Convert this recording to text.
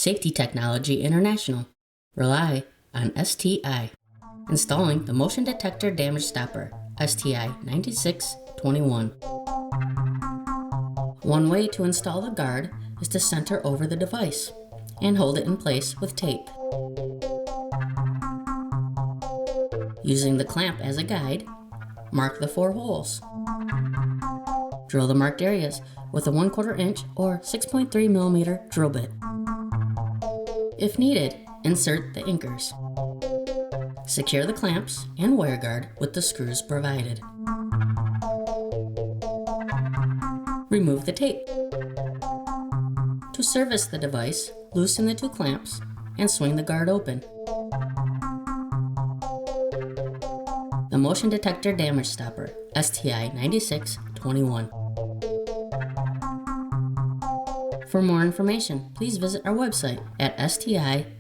Safety Technology International. Rely on STI. Installing the Motion Detector Damage Stopper, STI-9621. One way to install the guard is to center over the device and hold it in place with tape. Using the clamp as a guide, mark the 4 holes. Drill the marked areas with a 1/4 inch or 6.3 millimeter drill bit. If needed, insert the anchors. Secure the clamps and wire guard with the screws provided. Remove the tape. To service the device, loosen the 2 clamps and swing the guard open. The Motion Detector Damage Stopper, STI-9621. For more information, please visit our website at sti-usa.com.